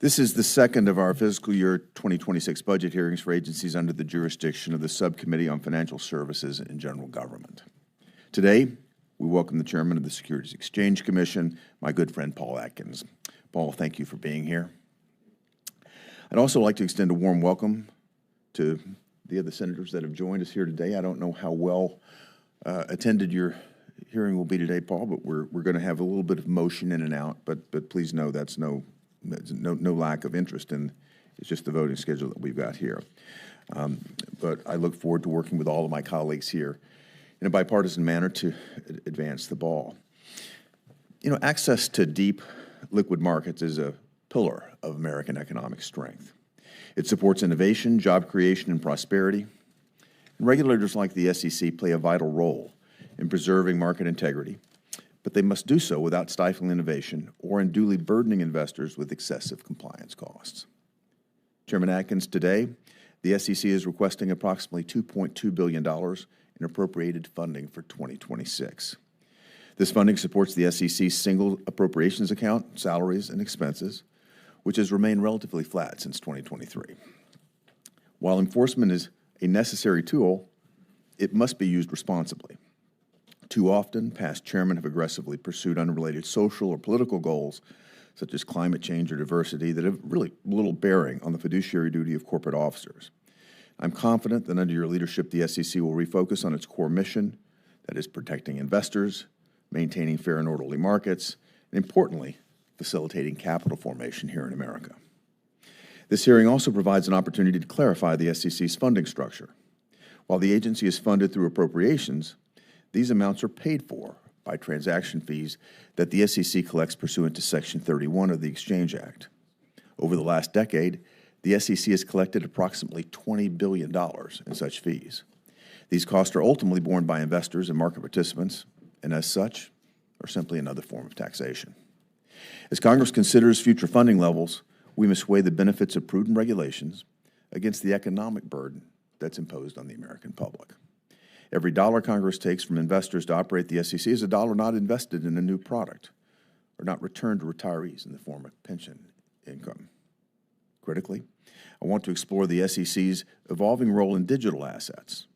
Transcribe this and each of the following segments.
This is the second of our fiscal year 2026 budget hearings for agencies under the jurisdiction of the Subcommittee on Financial Services and General Government. Today, we welcome the Chairman of the Securities and Exchange Commission, my good friend Paul Atkins. Paul, thank you for being here. I'd also like to extend a warm welcome to the other senators that have joined us here today. I don't know how well attended your hearing will be today, Paul, but we're going to have a little bit of motion in and out, but please know that's no lack of interest in. It's just the voting schedule that we've got here. But I look forward to working with all of my colleagues here in a bipartisan manner to advance the ball. You know, access to deep liquid markets is a pillar of American economic strength. It supports innovation, job creation, and prosperity. And regulators like the SEC play a vital role in preserving market integrity, but they must do so without stifling innovation or unduly burdening investors with excessive compliance costs. Chairman Atkins, today, the SEC is requesting approximately $2.2 billion in appropriated funding for 2026. This funding supports the SEC's single appropriations account, salaries, and expenses, which has remained relatively flat since 2023. While enforcement is a necessary tool, it must be used responsibly. Too often, past chairmen have aggressively pursued unrelated social or political goals, such as climate change or diversity, that have really little bearing on the fiduciary duty of corporate officers. I'm confident that under your leadership, the SEC will refocus on its core mission, that is protecting investors, maintaining fair and orderly markets, and importantly, facilitating capital formation here in America. This hearing also provides an opportunity to clarify the SEC's funding structure. While the agency is funded through appropriations, these amounts are paid for by transaction fees that the SEC collects pursuant to Section 31 of the Exchange Act. Over the last decade, the SEC has collected approximately $20 billion in such fees. These costs are ultimately borne by investors and market participants, and as such, are simply another form of taxation. As Congress considers future funding levels, we must weigh the benefits of prudent regulations against the economic burden that's imposed on the American public. Every dollar Congress takes from investors to operate the SEC is a dollar not invested in a new product or not returned to retirees in the form of pension income. Critically, I want to explore the SEC's evolving role in digital assets.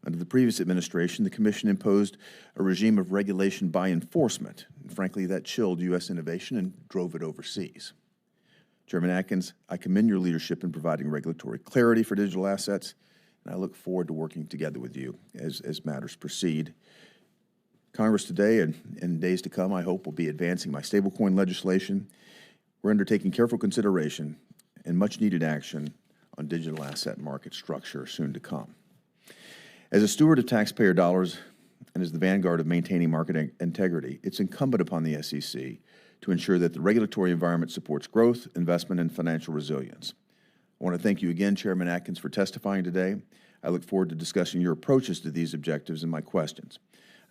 Under the previous administration, the Commission imposed a regime of regulation by enforcement, and frankly, that chilled U.S. innovation and drove it overseas. Chairman Atkins, I commend your leadership in providing regulatory clarity for digital assets, and I look forward to working together with you as matters proceed. Congress today and in days to come, I hope, will be advancing my stablecoin legislation. We're undertaking careful consideration and much-needed action on digital asset market structure soon to come. As a steward of taxpayer dollars and as the vanguard of maintaining market integrity, it's incumbent upon the SEC to ensure that the regulatory environment supports growth, investment, and financial resilience. I want to thank you again, Chairman Atkins, for testifying today. I look forward to discussing your approaches to these objectives and my questions.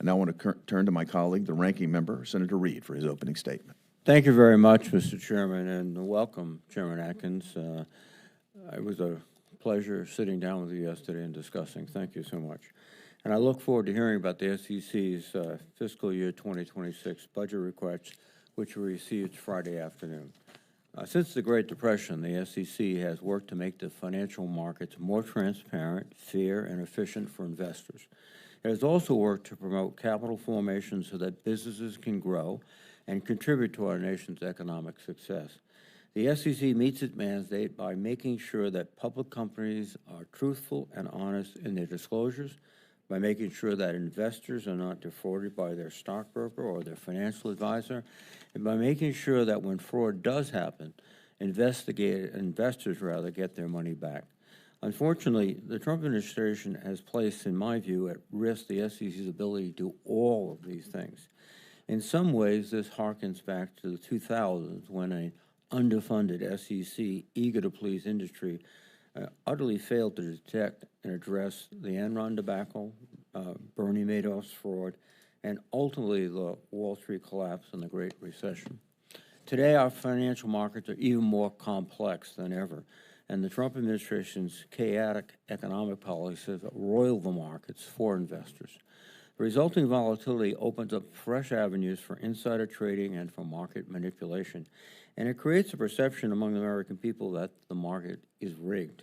I now want to turn to my colleague, the ranking member, Senator Reid, for his opening statement. Thank you very much, Mr. Chairman, and welcome, Chairman Atkins. It was a pleasure sitting down with you yesterday and discussing. Thank you so much. And I look forward to hearing about the SEC's fiscal year 2026 budget request, which we received Friday afternoon. Since the Great Depression, the SEC has worked to make the financial markets more transparent, fair, and efficient for investors. It has also worked to promote capital formation so that businesses can grow and contribute to our nation's economic success. The SEC meets its mandate by making sure that public companies are truthful and honest in their disclosures, by making sure that investors are not defrauded by their stockbroker or their financial advisor, and by making sure that when fraud does happen, investors get their money back. Unfortunately, the Trump administration has placed, in my view, at risk the SEC's ability to do all of these things. In some ways, this harkens back to the 2000s when an underfunded SEC, eager to please industry, utterly failed to detect and address the Enron debacle, Bernie Madoff's fraud, and ultimately the Wall Street collapse and the Great Recession. Today, our financial markets are even more complex than ever, and the Trump administration's chaotic economic policies roil the markets for investors. The resulting volatility opens up fresh avenues for insider trading and for market manipulation, and it creates a perception among the American people that the market is rigged.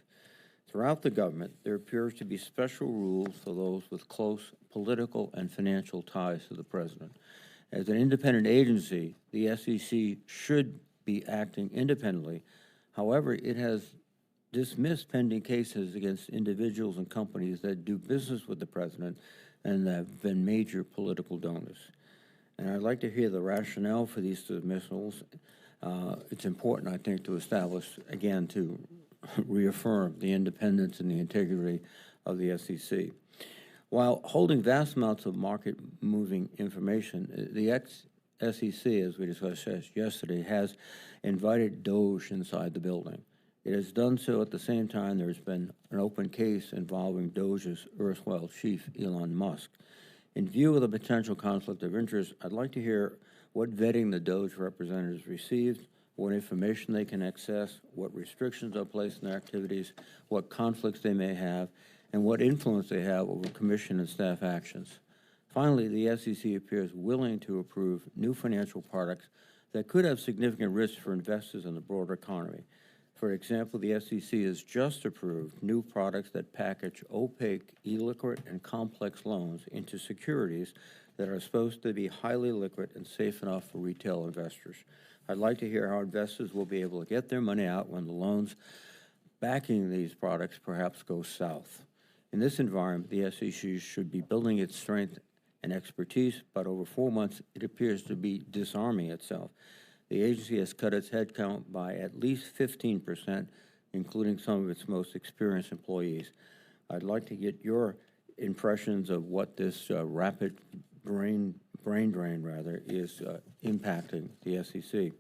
Throughout the government, there appears to be special rules for those with close political and financial ties to the president. As an independent agency, the SEC should be acting independently. However, it has dismissed pending cases against individuals and companies that do business with the president and that have been major political donors. And I'd like to hear the rationale for these dismissals. It's important, I think, to establish, again, to reaffirm the independence and the integrity of the SEC. While holding vast amounts of market-moving information, the SEC, as we discussed yesterday, has invited Doge inside the building. It has done so at the same time there's been an open case involving Doge's erstwhile chief, Elon Musk. In view of the potential conflict of interest, I'd like to hear what vetting the Doge representatives received, what information they can access, what restrictions are placed on their activities, what conflicts they may have, and what influence they have over commission and staff actions. Finally, the SEC appears willing to approve new financial products that could have significant risks for investors in the broader economy. For example, the SEC has just approved new products that package opaque, illiquid, and complex loans into securities that are supposed to be highly liquid and safe enough for retail investors. I'd like to hear how investors will be able to get their money out when the loans backing these products perhaps go south. In this environment, the SEC should be building its strength and expertise, but over 4 months, it appears to be disarming itself. The agency has cut its headcount by at least 15%, including some of its most experienced employees. I'd like to get your impressions of what this rapid brain drain is impacting the SEC.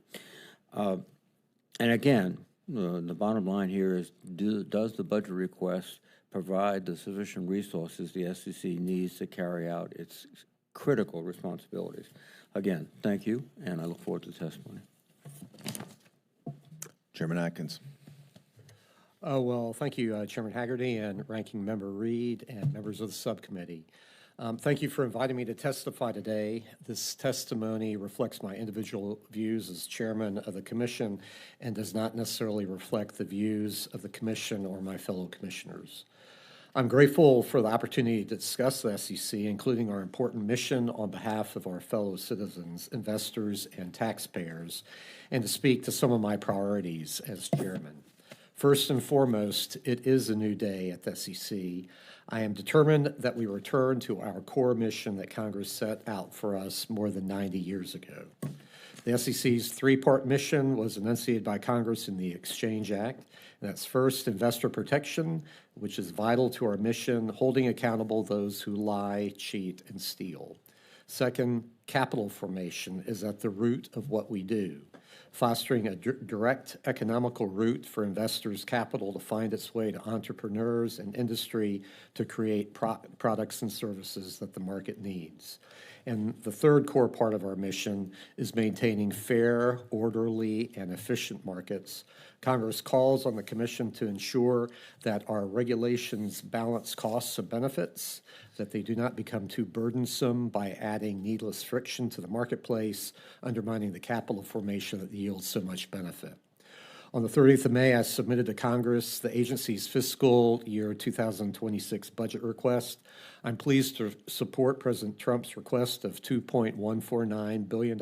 And again, the bottom line here is, does the budget request provide the sufficient resources the SEC needs to carry out its critical responsibilities? Again, thank you, and I look forward to the testimony. Chairman Atkins. Well, thank you, Chairman Haggerty and Ranking Member Reed and members of the subcommittee. Thank you for inviting me to testify today. This testimony reflects my individual views as chairman of the commission and does not necessarily reflect the views of the commission or my fellow commissioners. I'm grateful for the opportunity to discuss the SEC, including our important mission on behalf of our fellow citizens, investors, and taxpayers, and to speak to some of my priorities as chairman. First and foremost, it is a new day at the SEC. I am determined that we return to our core mission that Congress set out for us more than 90 years ago. The SEC's three-part mission was enunciated by Congress in the Exchange Act. And that's first, investor protection, which is vital to our mission, holding accountable those who lie, cheat, and steal. Second, capital formation is at the root of what we do, fostering a direct economical route for investors' capital to find its way to entrepreneurs and industry to create products and services that the market needs. And the third core part of our mission is maintaining fair, orderly, and efficient markets. Congress calls on the Commission to ensure that our regulations balance costs and benefits, that they do not become too burdensome by adding needless friction to the marketplace, undermining the capital formation that yields so much benefit. On the 30th of May, I submitted to Congress the agency's fiscal year 2026 budget request. I'm pleased to support President Trump's request of $2.149 billion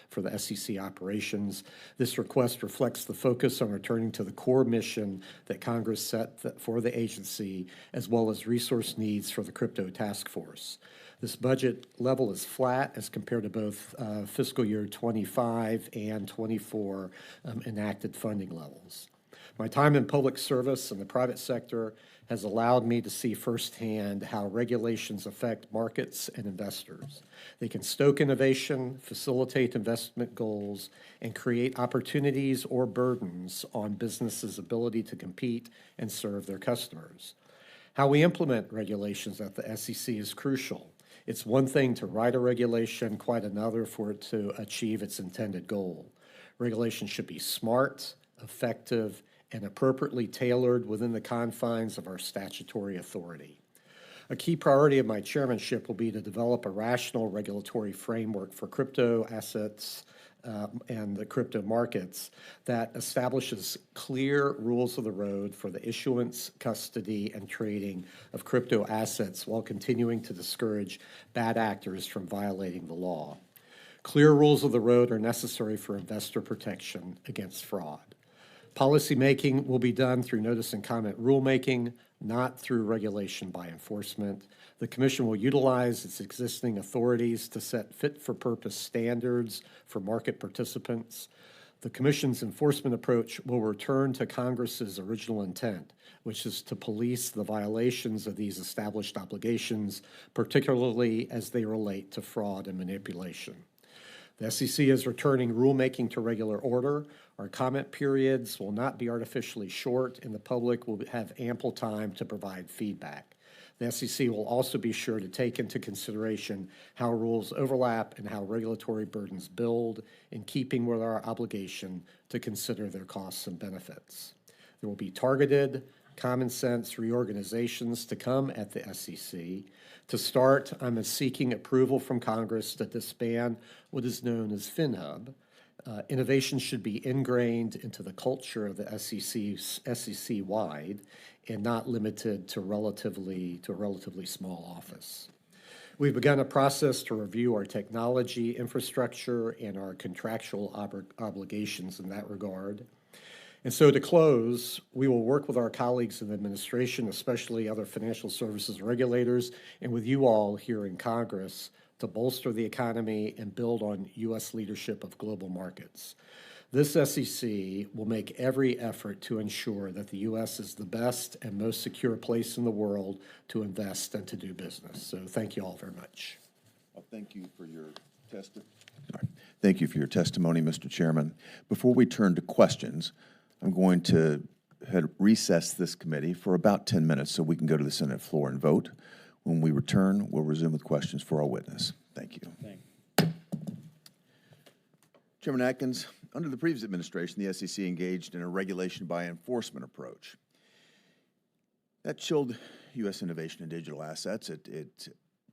for the SEC operations. This request reflects the focus on returning to the core mission that Congress set for the agency, as well as resource needs for the crypto task force. This budget level is flat as compared to both fiscal year 25 and 24 enacted funding levels. My time in public service in the private sector has allowed me to see firsthand how regulations affect markets and investors. They can stoke innovation, facilitate investment goals, and create opportunities or burdens on businesses' ability to compete and serve their customers. How we implement regulations at the SEC is crucial. It's one thing to write a regulation, quite another for it to achieve its intended goal. Regulations should be smart, effective, and appropriately tailored within the confines of our statutory authority. A key priority of my chairmanship will be to develop a rational regulatory framework for crypto assets and the crypto markets that establishes clear rules of the road for the issuance, custody, and trading of crypto assets while continuing to discourage bad actors from violating the law. Clear rules of the road are necessary for investor protection against fraud. Policymaking will be done through notice and comment rulemaking, not through regulation by enforcement. The Commission will utilize its existing authorities to set fit-for-purpose standards for market participants. The Commission's enforcement approach will return to Congress's original intent, which is to police the violations of these established obligations, particularly as they relate to fraud and manipulation. The SEC is returning rulemaking to regular order. Our comment periods will not be artificially short, and the public will have ample time to provide feedback. The SEC will also be sure to take into consideration how rules overlap and how regulatory burdens build, in keeping with our obligation to consider their costs and benefits. There will be targeted, common sense reorganizations to come at the SEC. To start, I'm seeking approval from Congress to disband what is known as FinHub. Innovation should be ingrained into the culture of the SEC-wide and not limited to a relatively small office. We've begun a process to review our technology infrastructure and our contractual obligations in that regard. And so to close, we will work with our colleagues in the administration, especially other financial services regulators, and with you all here in Congress to bolster the economy and build on U.S. leadership of global markets. This SEC will make every effort to ensure that the U.S. is the best and most secure place in the world to invest and to do business. So thank you all very much. Well, thank you for your testimony, Mr. Chairman. Before we turn to questions, I'm going to recess this committee for about 10 minutes so we can go to the Senate floor and vote. When we return, we'll resume with questions for our witness. Thank you. Chairman Atkins, under the previous administration, the SEC engaged in a regulation by enforcement approach. That chilled U.S. innovation in digital assets. It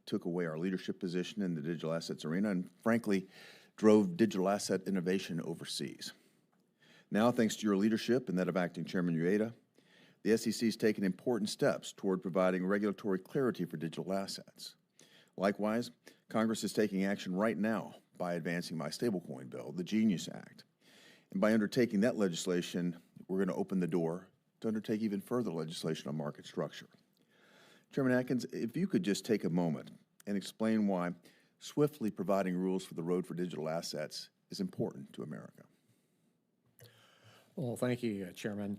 took away our leadership position in the digital assets arena and, frankly, drove digital asset innovation overseas. Now, thanks to your leadership and that of Acting Chairman Ueda, the SEC has taken important steps toward providing regulatory clarity for digital assets. Likewise, Congress is taking action right now by advancing my stablecoin bill, the Genius Act. And by undertaking that legislation, we're going to open the door to undertake even further legislation on market structure. Chairman Atkins, if you could just take a moment and explain why swiftly providing rules for the road for digital assets is important to America. Well, thank you, Chairman.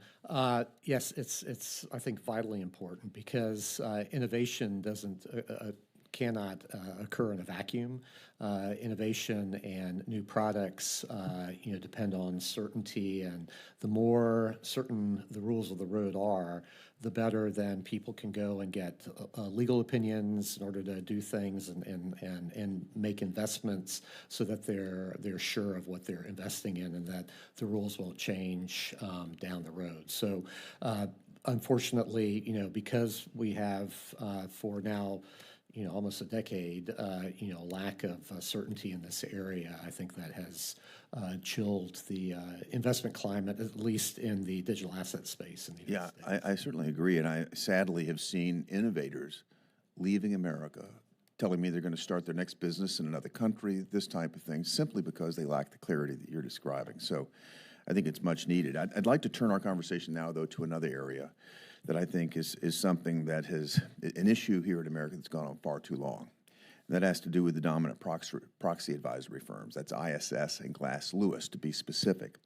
Yes, it's I think vitally important because innovation cannot occur in a vacuum. Innovation and new products, depend on certainty, and the more certain the rules of the road are, the better then people can go and get legal opinions in order to do things and make investments so that they're sure of what they're investing in and that the rules won't change down the road. So unfortunately, because we have for now almost a decade, lack of certainty in this area, I think that has chilled the investment climate, at least in the digital asset space in the United States. I certainly agree, and I sadly have seen innovators leaving America telling me they're going to start their next business in another country, this type of thing, simply because they lack the clarity that you're describing. So I think it's much needed. I'd like to turn our conversation now, though, to another area that I think is something that has an issue here in America that's gone on far too long. And that has to do with the dominant proxy advisory firms. That's ISS and Glass Lewis, to be specific.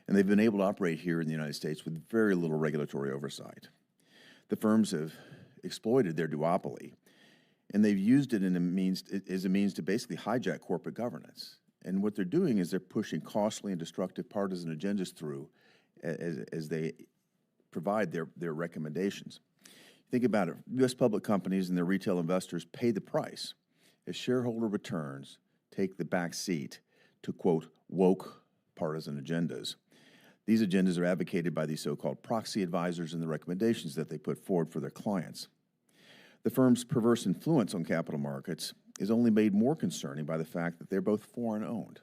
And they've been able to operate here in the United States with very little regulatory oversight. The firms have exploited their duopoly, and they've used it as a means to basically hijack corporate governance. And what they're doing is they're pushing costly and destructive partisan agendas through as they provide their recommendations. Think about it. U.S. public companies and their retail investors pay the price as shareholder returns take the back seat to, quote, woke partisan agendas. These agendas are advocated by these so-called proxy advisors and the recommendations that they put forward for their clients. The firm's perverse influence on capital markets is only made more concerning by the fact that they're both foreign-owned.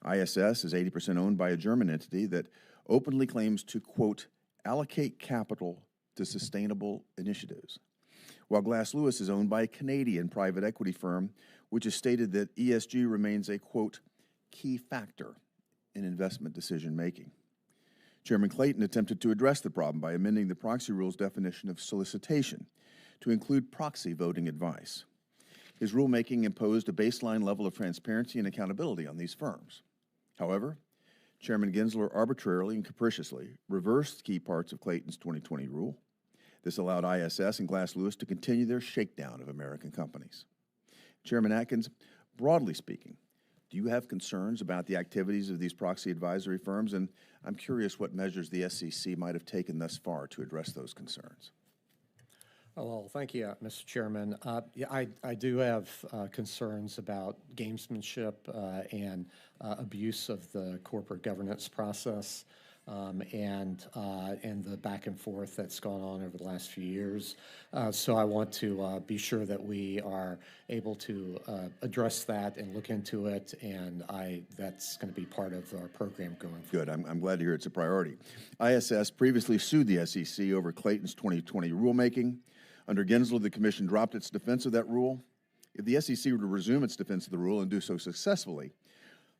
ISS is 80% owned by a German entity that openly claims to, quote, allocate capital to sustainable initiatives, while Glass Lewis is owned by a Canadian private equity firm, which has stated that ESG remains a, quote, key factor in investment decision-making. Chairman Clayton attempted to address the problem by amending the Proxy rule's definition of solicitation to include proxy voting advice. His rulemaking imposed a baseline level of transparency and accountability on these firms. However, Chairman Gensler arbitrarily and capriciously reversed key parts of Clayton's 2020 rule. This allowed ISS and Glass Lewis to continue their shakedown of American companies. Chairman Atkins, broadly speaking, do you have concerns about the activities of these proxy advisory firms? And I'm curious what measures the SEC might have taken thus far to address those concerns. Oh, well, thank you, Mr. Chairman. Yeah, I do have concerns about gamesmanship and abuse of the corporate governance process and the back and forth that's gone on over the last few years. So I want to be sure that we are able to address that and look into it, and that's going to be part of our program going forward. Good. I'm glad to hear it's a priority. ISS previously sued the SEC over Clayton's 2020 rulemaking. Under Gensler, the Commission dropped its defense of that rule. If the SEC were to resume its defense of the rule and do so successfully,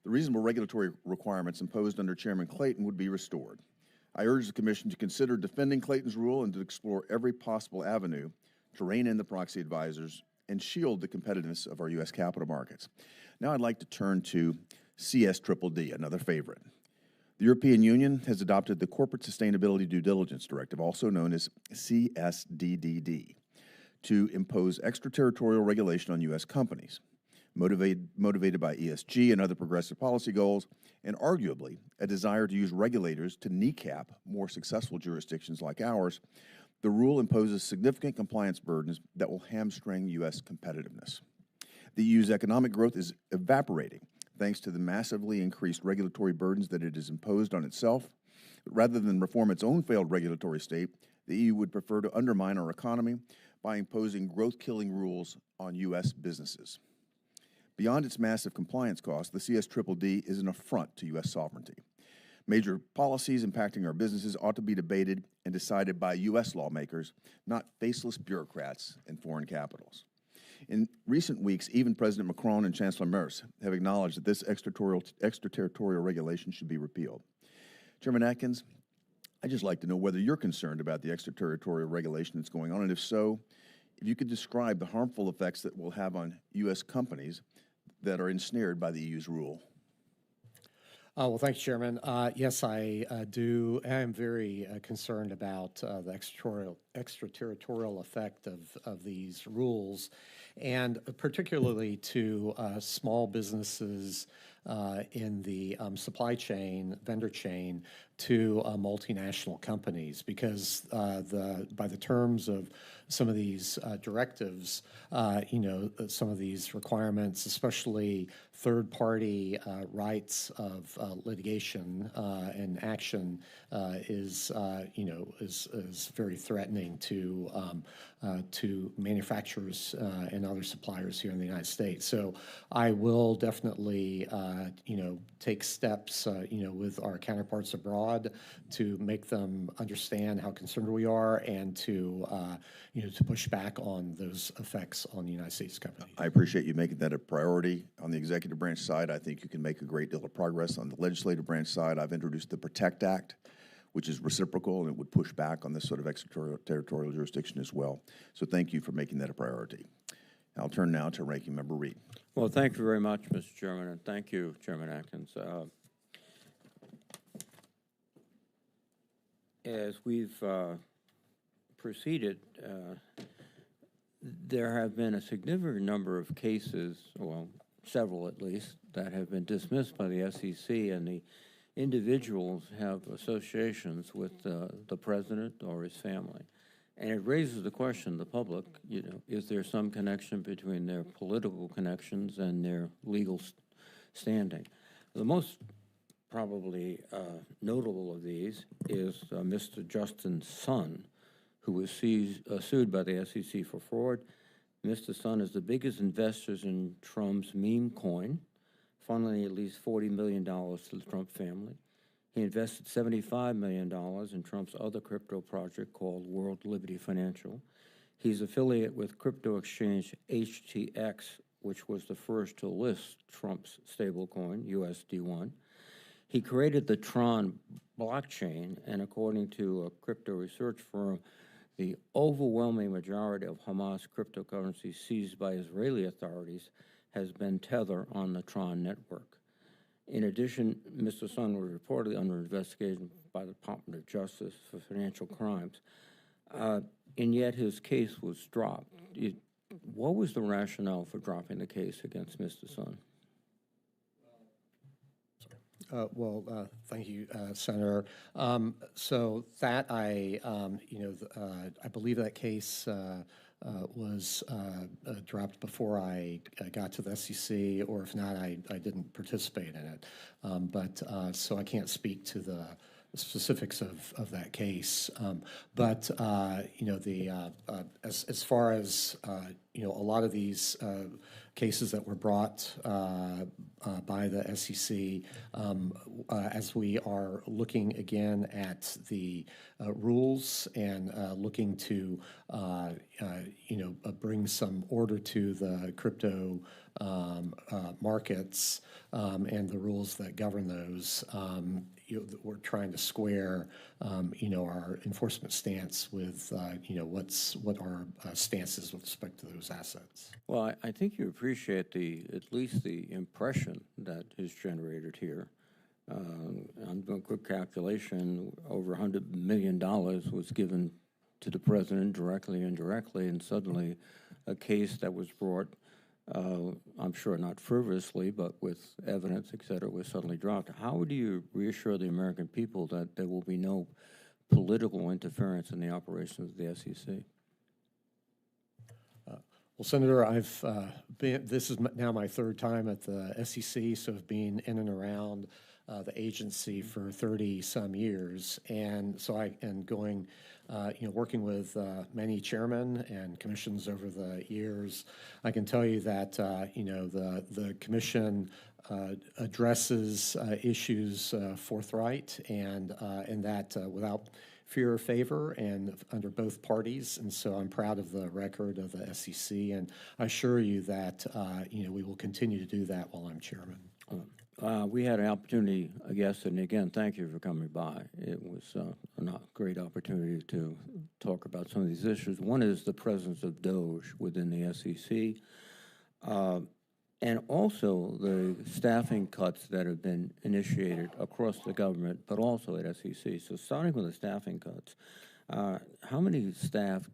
the reasonable regulatory requirements imposed under Chairman Clayton would be restored. I urge the Commission to consider defending Clayton's rule and to explore every possible avenue to rein in the proxy advisors and shield the competitiveness of our U.S. capital markets. Now I'd like to turn to CSDDD, another favorite. The European Union has adopted the Corporate Sustainability Due Diligence Directive, also known as CSDDD, to impose extraterritorial regulation on U.S. companies. Motivated by ESG and other progressive policy goals, and arguably a desire to use regulators to kneecap more successful jurisdictions like ours, the rule imposes significant compliance burdens that will hamstring U.S. competitiveness. The EU's economic growth is evaporating thanks to the massively increased regulatory burdens that it has imposed on itself. Rather than reform its own failed regulatory state, the EU would prefer to undermine our economy by imposing growth-killing rules on U.S. businesses. Beyond its massive compliance costs, the CSDDD is an affront to U.S. sovereignty. Major policies impacting our businesses ought to be debated and decided by U.S. lawmakers, not faceless bureaucrats in foreign capitals. In recent weeks, even President Macron and Chancellor Merz have acknowledged that this extraterritorial regulation should be repealed. Chairman Atkins, I'd just like to know whether you're concerned about the extraterritorial regulation that's going on, and if so, if you could describe the harmful effects that will have on U.S. companies that are ensnared by the EU's rule. Well, thank you, Chairman. Yes, I do. I am very concerned about the extraterritorial effect of these rules, and particularly to small businesses in the supply chain, vendor chain, to multinational companies, because by the terms of some of these directives, some of these requirements, especially third-party rights of litigation and action, is very threatening to manufacturers and other suppliers here in the United States. So I will definitely, take steps, with our counterparts abroad to make them understand how concerned we are and to push back on those effects on the United States companies. I appreciate you making that a priority. On the executive branch side, I think you can make a great deal of progress. On the legislative branch side, I've introduced the PROTECT Act, which is reciprocal, and it would push back on this sort of extraterritorial jurisdiction as well. So thank you for making that a priority. I'll turn now to Ranking Member Reed. Well, thank you very much, Mr. Chairman, and thank you, Chairman Atkins. As we've proceeded, there have been a significant number of cases, well, several at least, that have been dismissed by the SEC, and the individuals have associations with the president or his family. And it raises the question, the public, is there some connection between their political connections and their legal standing? The most probably notable of these is Mr. Justin Sun, who was sued by the SEC for fraud. Mr. Sun is the biggest investors in Trump's meme coin, funneling at least $40 million to the Trump family. He invested $75 million in Trump's other crypto project called World Liberty Financial. He's affiliated with crypto exchange HTX, which was the first to list Trump's stablecoin, USD1. He created the Tron blockchain, and according to a crypto research firm, the overwhelming majority of Hamas cryptocurrency seized by Israeli authorities has been Tether on the Tron network. In addition, Mr. Sun was reportedly under investigation by the Department of Justice for financial crimes, and yet his case was dropped. What was the rationale for dropping the case against Mr. Sun? Thank you, Senator. So that I believe that case was dropped before I got to the SEC, or if not, I didn't participate in it. So I can't speak to the specifics of that case. As far as a lot of these cases that were brought by the SEC, as we are looking again at the rules and looking to bring some order to the crypto markets and the rules that govern those, we're trying to square, our enforcement stance with, what our stance is with respect to those assets. Well, I think you appreciate at least the impression that is generated here. On doing a quick calculation, over $100 million was given to the president directly and indirectly, and suddenly a case that was brought, I'm sure not frivolously, but with evidence, et cetera, was suddenly dropped. How do you reassure the American people that there will be no political interference in the operations of the SEC? Well, Senator, this is now my third time at the SEC, so I've been in and around the agency for 30-some years. And so working with many chairmen and commissions over the years, I can tell you that, the commission addresses issues forthright and that without fear or favor and under both parties. And so I'm proud of the record of the SEC, and I assure you that, we will continue to do that while I'm chairman. We had an opportunity, I guess, and again, thank you for coming by. It was a great opportunity to talk about some of these issues. One is the presence of DOGE within the SEC, and also the staffing cuts that have been initiated across the government, but also at SEC. So starting with the staffing cuts, how many staff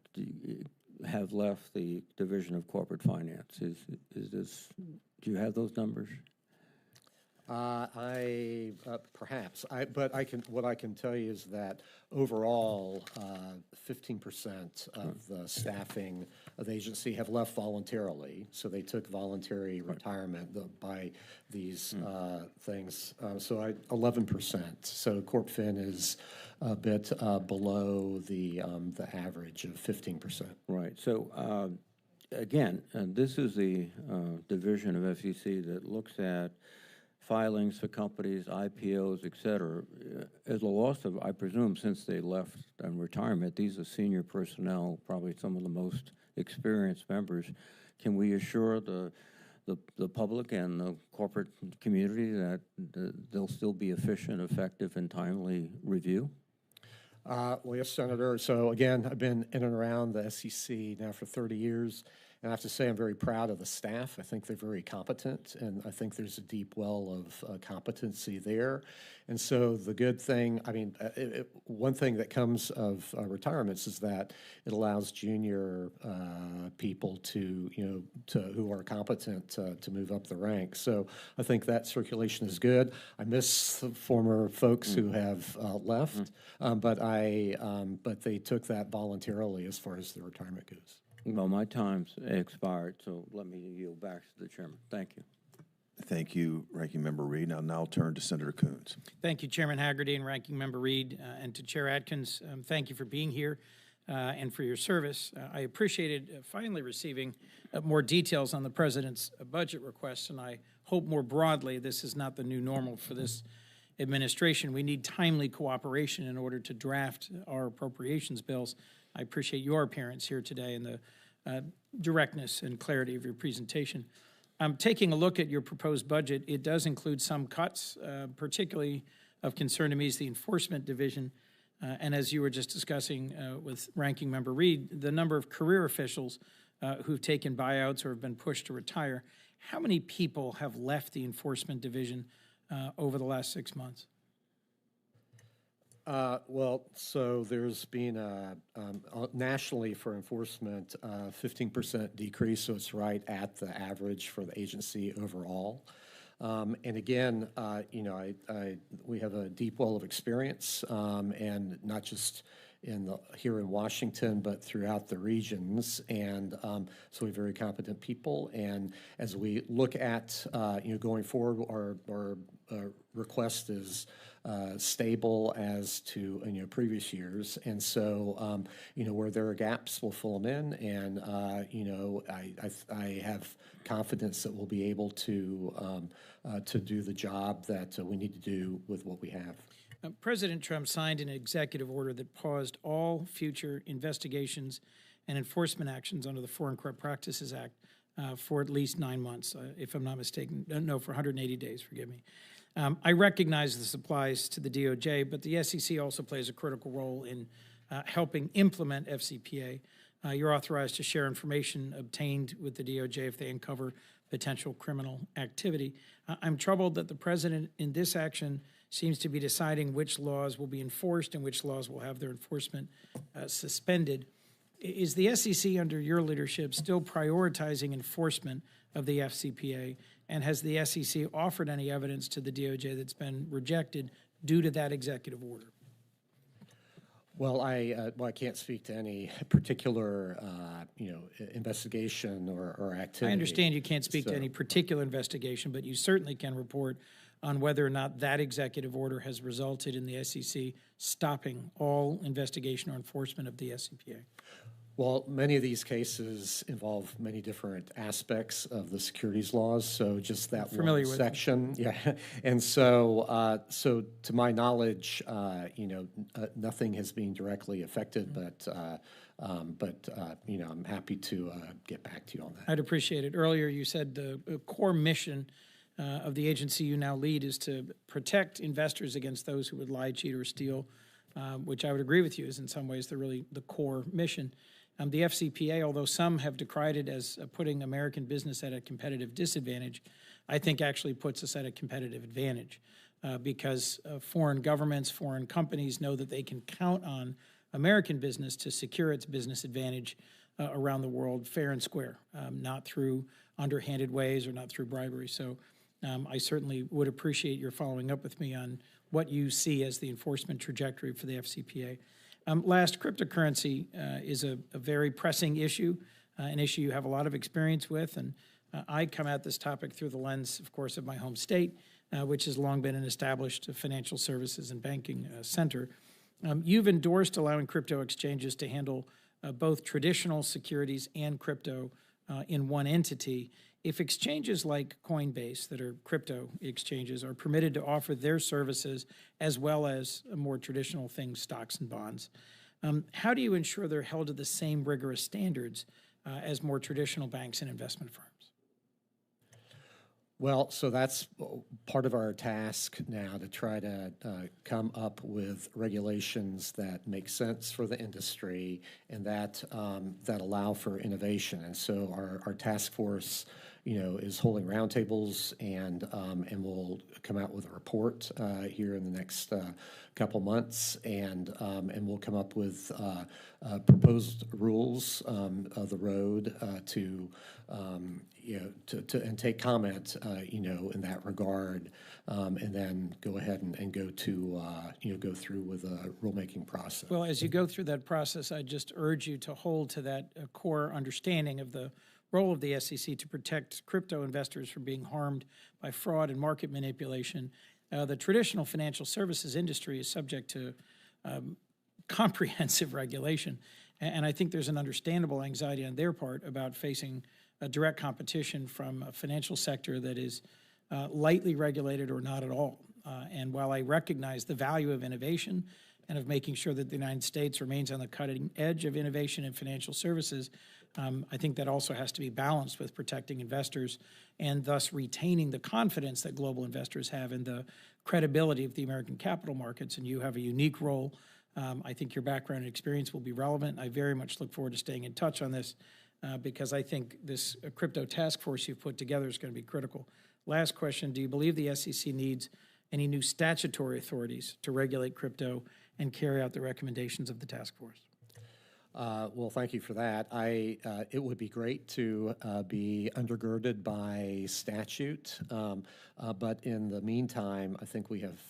have left the Division of Corporate Finance? Do you have those numbers? What I can tell you is that overall, 15% of the staffing of the agency have left voluntarily. So they took voluntary retirement by these things. 11%. So CorpFin is a bit below the average of 15%. Right. So again, this is the division of FCC that looks at filings for companies, IPOs, et cetera. As a loss of, I presume, since they left in retirement, these are senior personnel, probably some of the most experienced members. Can we assure the public and the corporate community that they'll still be efficient, effective, and timely review? Well, yes, Senator. So again, I've been in and around the SEC now for 30 years. And I have to say I'm very proud of the staff. I think they're very competent, and I think there's a deep well of competency there. And so the good thing, one thing that comes of retirements is that it allows junior people who are competent to move up the ranks. So I think that circulation is good. I miss the former folks who have left, but they took that voluntarily as far as the retirement goes. Well, my time's expired, so let me yield back to the chairman. Thank you. Thank you, Ranking Member Reed. I'll now turn to Senator Coons. Thank you, Chairman Hagerty and Ranking Member Reed, and to Chair Atkins. Thank you for being here. and for your service. I appreciated finally receiving more details on the President's budget requests, and I hope more broadly this is not the new normal for this administration. We need timely cooperation in order to draft our appropriations bills. I appreciate your appearance here today and the directness and clarity of your presentation. Taking a look at your proposed budget, it does include some cuts, particularly of concern to me is the Enforcement Division. And as you were just discussing with Ranking Member Reed, the number of career officials who've taken buyouts or have been pushed to retire. How many people have left the Enforcement Division over the last 6 months? Well, so there's been nationally for enforcement 15% decrease, so it's right at the average for the agency overall. And again, you know, we have a deep well of experience, and not just here in Washington, but throughout the regions, and so we have very competent people. And as we look at you know, going forward, our request is stable as to you know, previous years, and so you know, where there are gaps, we'll fill them in, and you know, I have confidence that we'll be able to do the job that we need to do with what we have. President Trump signed an executive order that paused all future investigations and enforcement actions under the Foreign Corrupt Practices Act for at least 9 months, if I'm not mistaken. No, for 180 days, forgive me. I recognize this applies to the DOJ, but the SEC also plays a critical role in helping implement FCPA. You're authorized to share information obtained with the DOJ if they uncover potential criminal activity. I'm troubled that the president in this action seems to be deciding which laws will be enforced and which laws will have their enforcement suspended. Is the SEC under your leadership still prioritizing enforcement of the FCPA? And has the SEC offered any evidence to the DOJ that's been rejected due to that executive order? Well, I can't speak to any particular, you know, investigation or activity. I understand you can't speak to any particular investigation, but you certainly can report on whether or not that executive order has resulted in the SEC stopping all investigation or enforcement of the FCPA. Well, many of these cases involve many different aspects of the securities laws, so just that one section, yeah. And so, so to my knowledge, you know, nothing has been directly affected, but you know, I'm happy to get back to you on that. I'd appreciate it. Earlier, you said the core mission of the agency you now lead is to protect investors against those who would lie, cheat, or steal, which I would agree with you is in some ways the core mission. The FCPA, although some have decried it as putting American business at a competitive disadvantage, I think actually puts us at a competitive advantage because foreign governments, foreign companies know that they can count on American business to secure its business advantage around the world fair and square, not through underhanded ways or not through bribery. So I certainly would appreciate your following up with me on what you see as the enforcement trajectory for the FCPA. Last, cryptocurrency is a very pressing issue, an issue you have a lot of experience with, and I come at this topic through the lens, of course, of my home state, which has long been an established financial services and banking center. You've endorsed allowing crypto exchanges to handle both traditional securities and crypto in one entity. If exchanges like Coinbase, that are crypto exchanges, are permitted to offer their services as well as more traditional things, stocks and bonds, how do you ensure they're held to the same rigorous standards as more traditional banks and investment firms? Well, so that's part of our task now, to try to come up with regulations that make sense for the industry and that that allow for innovation. And so our task force, you know, is holding roundtables, and we'll come out with a report here in the next couple months, and we'll come up with proposed rules of the road to you know, and take comment, you know, in that regard, and then go ahead and go to you know, go through with a rulemaking process. Well, as you go through that process, I just urge you to hold to that core understanding of the role of the SEC to protect crypto investors from being harmed by fraud and market manipulation. The traditional financial services industry is subject to comprehensive regulation, And I think there's an understandable anxiety on their part about facing a direct competition from a financial sector that is lightly regulated or not at all. And while I recognize the value of innovation and of making sure that the United States remains on the cutting edge of innovation in financial services, I think that also has to be balanced with protecting investors and thus retaining the confidence that global investors have in the credibility of the American capital markets. And you have a unique role. I think your background and experience will be relevant. I very much look forward to staying in touch on this because I think this crypto task force you've put together is going to be critical. Last question, do you believe the SEC needs any new statutory authorities to regulate crypto and carry out the recommendations of the task force? Well, thank you for that. It would be great to be undergirded by statute, but in the meantime, I think we have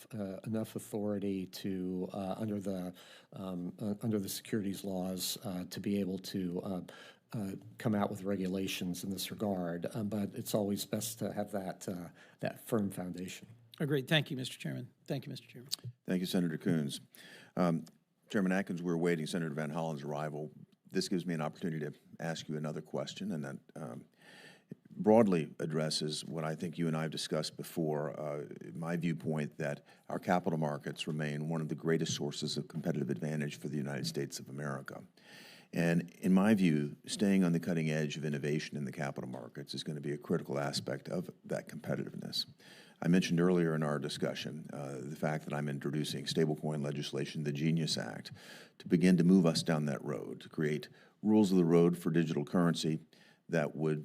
enough authority to under the securities laws to be able to come out with regulations in this regard. But it's always best to have that firm foundation. Agreed. Thank you, Mr. Chairman. Thank you, Mr. Chairman. Thank you, Senator Coons. Chairman Atkins, we're awaiting Senator Van Hollen's arrival. This gives me an opportunity to ask you another question, and that broadly addresses what I think you and I have discussed before, my viewpoint that our capital markets remain one of the greatest sources of competitive advantage for the United States of America. And in my view, staying on the cutting edge of innovation in the capital markets is going to be a critical aspect of that competitiveness. I mentioned earlier in our discussion the fact that I'm introducing stablecoin legislation, the Genius Act, to begin to move us down that road, to create rules of the road for digital currency that would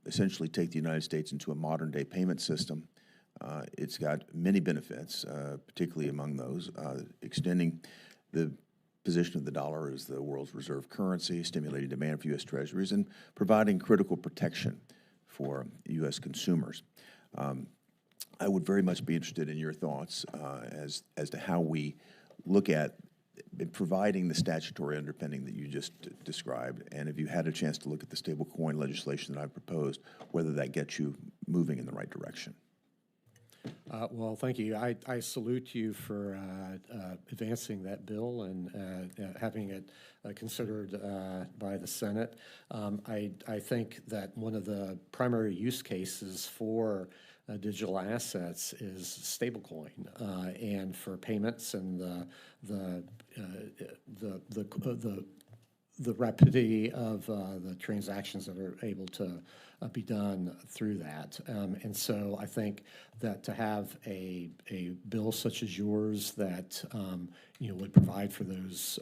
essentially take the United States into a modern-day payment system. It's got many benefits, particularly among those, extending the position of the dollar as the world's reserve currency, stimulating demand for U.S. Treasuries, and providing critical protection for U.S. consumers. I would very much be interested in your thoughts as to how we look at providing the statutory underpinning that you just described, and if you had a chance to look at the stablecoin legislation that I've proposed, whether that gets you moving in the right direction. Well, thank you. I salute you for advancing that bill and having it considered by the Senate. I think that one of the primary use cases for digital assets is stablecoin, and for payments and the rapidity of the transactions that are able to be done through that. And so I think that to have a bill such as yours that would provide for those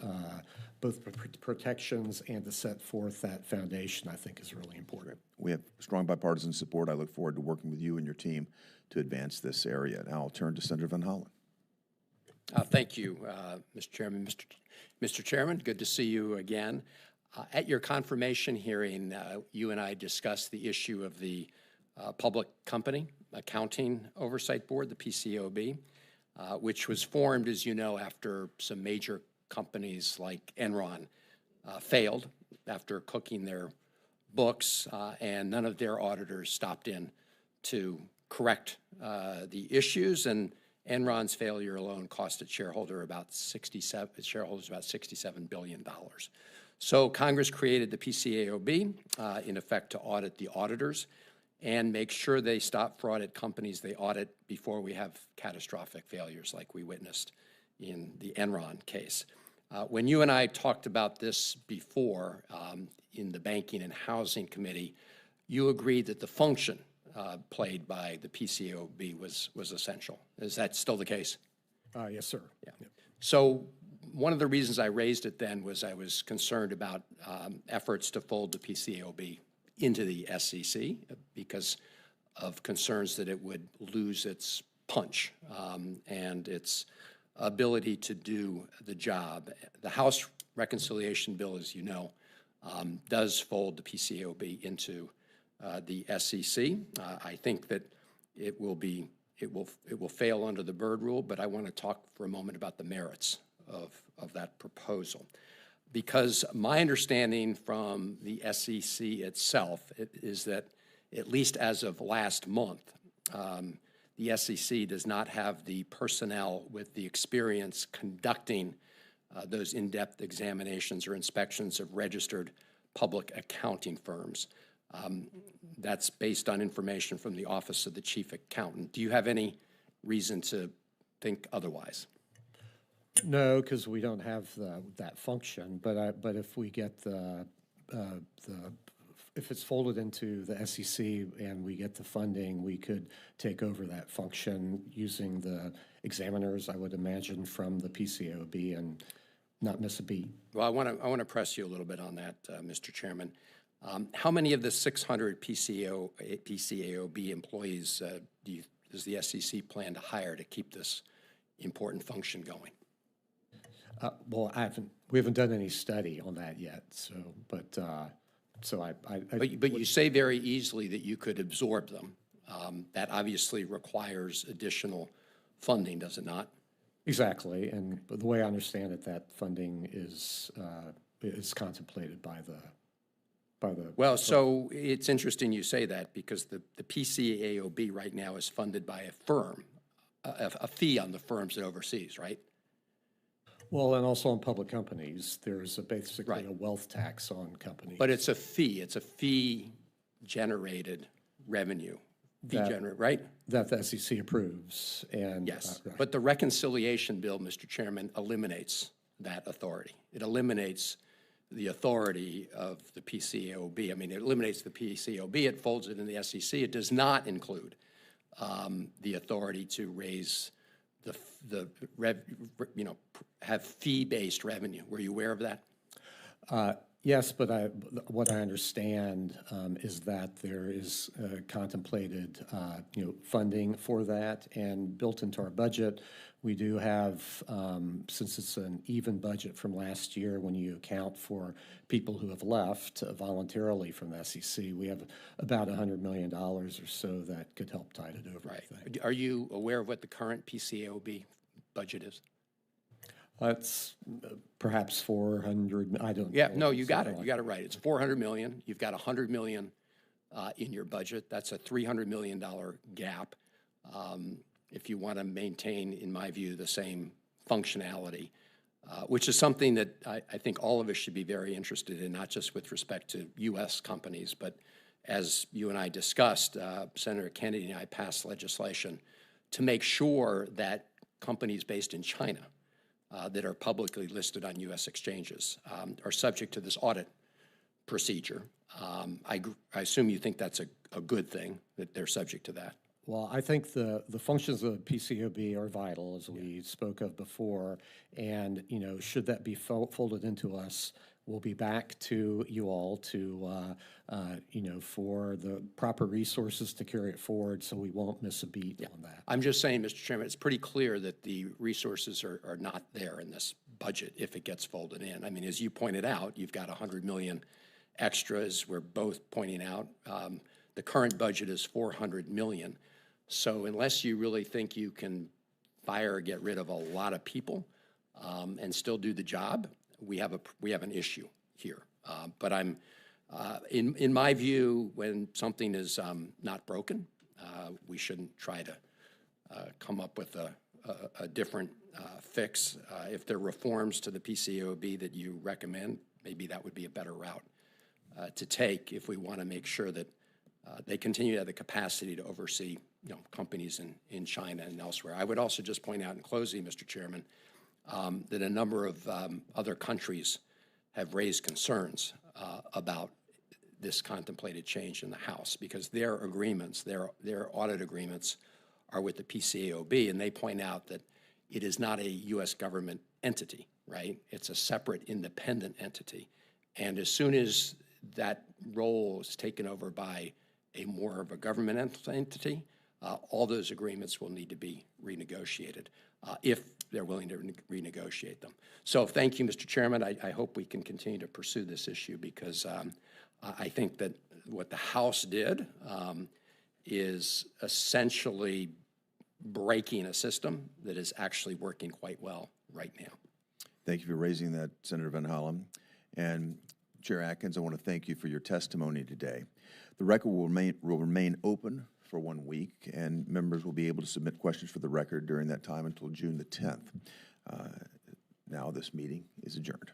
both protections and to set forth that foundation, I think is really important. We have strong bipartisan support. I look forward to working with you and your team to advance this area. Now I'll turn to Senator Van Hollen. Thank you, Mr. Chairman. Mr. Chairman, good to see you again. At your confirmation hearing, you and I discussed the issue of the Public Company Accounting Oversight Board, the PCAOB, which was formed, as you know, after some major companies like Enron failed after cooking their books, and none of their auditors stopped in to correct the issues, and Enron's failure alone cost its shareholders about $67 billion. So Congress created the PCAOB, in effect, to audit the auditors and make sure they stop fraud at companies they audit before we have catastrophic failures like we witnessed in the Enron case. When you and I talked about this before in the Banking and Housing Committee, you agreed that the function played by the PCAOB was essential. Is that still the case? Yes, sir. Yeah. So one of the reasons I raised it then was I was concerned about efforts to fold the PCAOB into the SEC because of concerns that it would lose its punch and its ability to do the job. The House Reconciliation Bill, as you know, does fold the PCAOB into the SEC. I think that it will fail under the Byrd Rule, but I want to talk for a moment about the merits of that proposal. Because my understanding from the SEC itself is that, at least as of last month, the SEC does not have the personnel with the experience conducting those in-depth examinations or inspections of registered public accounting firms. That's based on information from the Office of the Chief Accountant. Do you have any reason to think otherwise? No, because we don't have that function, but if we get if it's folded into the SEC and we get the funding, we could take over that function using the examiners, I would imagine, from the PCAOB and not miss a beat. Well, I want to press you a little bit on that, Mr. Chairman. How many of the 600 PCAOB employees does the SEC plan to hire to keep this important function going? Well, we haven't done any study on that yet, but you say very easily that you could absorb them. That obviously requires additional funding, does it not? Exactly, and the way I understand it, that funding is contemplated by the. Well, so it's interesting you say that because the PCAOB right now is funded by a firm, a fee on the firms it oversees, right? Well, and also on public companies, there's basically Right. a wealth tax on companies. But it's a fee-generated revenue, right? That the SEC approves, and. Yes, right. but the reconciliation bill, Mr. Chairman, eliminates that authority. It eliminates the authority of the PCAOB. I mean, it eliminates the PCAOB, it folds it in the SEC. It does not include the authority to raise have fee-based revenue. Were you aware of that? Yes, but what I understand is that there is contemplated, funding for that, and built into our budget, we do have, since it's an even budget from last year, when you account for people who have left voluntarily from the SEC, we have about $100 million or so that could help tide it over. Right. Are you aware of what the current PCAOB budget is? It's perhaps 400. I don't. Yeah, know, no, you got it. something You got it right. It's 400 million. You've got 100 million in your budget. That's a $300 million gap. If you want to maintain, in my view, the same functionality, which is something that I think all of us should be very interested in, not just with respect to U.S. companies, but as you and I discussed, Senator Kennedy and I passed legislation to make sure that companies based in China that are publicly listed on U.S. exchanges are subject to this audit procedure. I assume you think that's a good thing, that they're subject to that. Well, I think the functions of PCAOB are vital, as we spoke of before, and, should that be folded into us, we'll be back to you all to, for the proper resources to carry it forward, so we won't miss a beat on that. I'm just saying, Mr. Chairman, it's pretty clear that the resources are not there in this budget if it gets folded in. I mean, as you pointed out, you've got 100 million extras. We're both pointing out the current budget is 400 million. So unless you really think you can fire or get rid of a lot of people and still do the job, we have an issue here. But I'm in my view, when something is not broken, we shouldn't try to come up with a different fix. If there are reforms to the PCAOB that you recommend, maybe that would be a better route to take if we want to make sure that they continue to have the capacity to oversee companies in China and elsewhere. I would also just point out in closing, Mr. Chairman, that a number of other countries have raised concerns about this contemplated change in the House because their agreements, their audit agreements are with the PCAOB, and they point out that it is not a U.S. government entity, right? It's a separate independent entity. And as soon as that role is taken over by a more of a government entity, all those agreements will need to be renegotiated if they're willing to renegotiate them. So thank you, Mr. Chairman. I hope we can continue to pursue this issue because I think that what the House did is essentially breaking a system that is actually working quite well right now. Thank you for raising that, Senator Van Hollen. And Chair Atkins, I want to thank you for your testimony today. The record will remain open for 1 week, and members will be able to submit questions for the record during that time until June the 10th. Now, this meeting is adjourned.